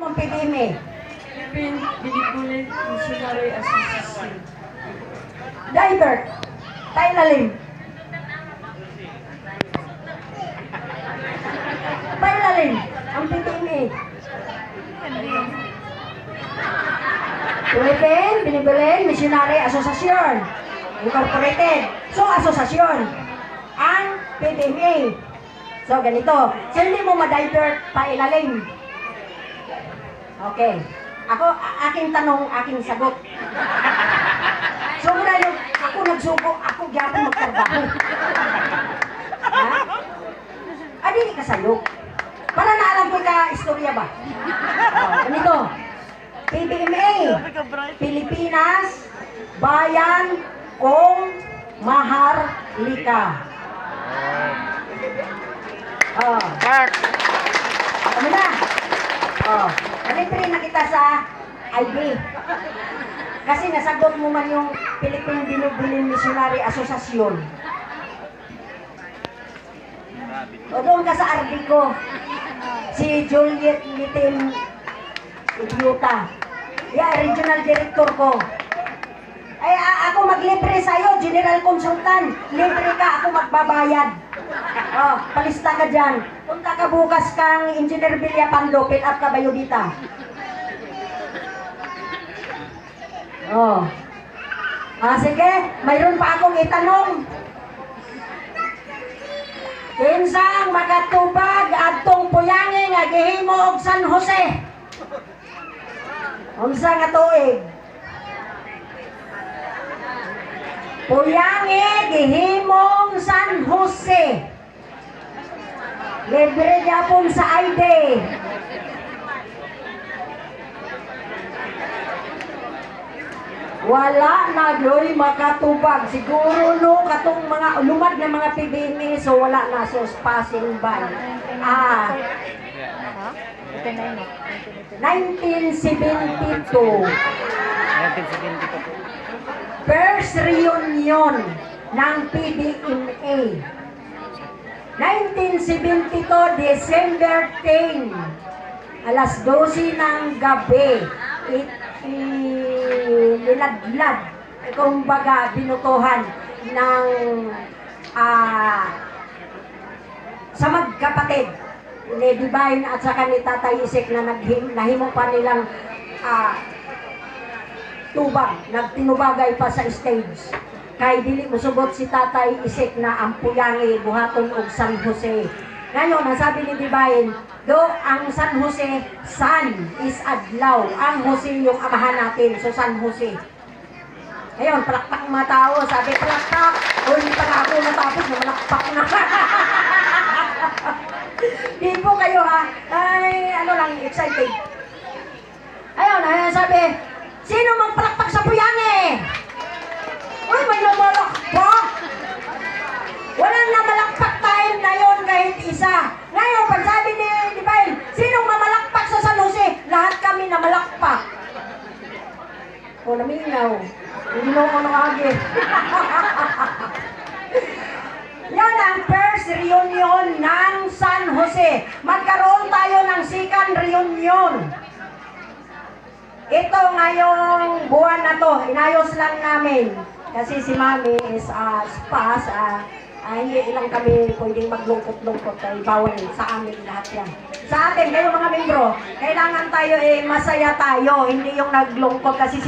Mong PBMA? Philippine Bidibulit Missionary Association. Divert. Pailalim. Pailalim. Ang PBMA. Philippine Bidibulit Missionary Association. Incorporated. So, asosasyon. Ang PBMA. So, ganito. So, hindi mo ma-divert pailalim. Okay. Aking tanong, aking sagot. So, muna yung ako nagsuko, ako gyapon magtrabaho. Ha? Hindi ka sayok. Para naalam ko ka istorya ba? Ganito. PBMA, Pilipinas, Bayan kong Maharlika. Ano na? Nalibre na kita sa IB. Kasi nasagot mo man yung Philippine Binubilin Missionary Association. O doon ka sa RD ko. Si Juliet Litin Idiota. Regional Director ko. Ay, ako maglibre sa'yo, General Consultant. Libre ka, ako magbabayad. Palista ka dyan. Punta ka bukas kang Engineer Villapando, fill up ka bayodita. Sige, mayroon pa akong itanong. Kinsang makatubag adtong puyangi nga gihimo og San Jose? Unsa nga tuig? Puyangi gihimong San Jose. Libre gyapon sa ID. Wala na yoy makatubag. Siguro no katong mga lumad na mga PBMA, so wala na, so passing by. 1972. First reunion ng PBMA. 1972, December 10, alas 12 ng gabi, niladlad, kumbaga binutuhan ng sa magkapatid ni Divine at saka ni Tatay Isik na nahimo pa nilang tubag, nagtinubagay pa sa stage. Kay dili musubot si Tatay Isik na ang puyangi buhaton og San Jose. Ngayon, nasabi ni Divine, ang San Jose, San is adlaw. Ang Jose yung amahan natin, so San Jose. Ngayon, palakpak mga tao, sabi palakpak. Hindi pa nga ako natapos na malakpak na. Di po kayo ha, ay ano lang, excited. Ayun, sabi, sino mang palakpak sa puyangi? Uy, may namalakpak! Walang namalakpak tayo na yun kahit isa. Ngayon, pag sabi ni Divine, sinong mamalakpak sa San Jose? Lahat kami namalakpak. Naminaw. Hindi mo ano agi. Yan ang first reunion ng San Jose. Magkaroon tayo ng second reunion. Ito ngayong buwan na to, inayos lang namin. Kasi si Mami is spas, hindi ilang kami pwedeng maglungkot-lungkot. Bawal sa amin lahat yan. Sa atin, kayo mga membro, kailangan tayo masaya tayo, hindi yung naglungkot kasi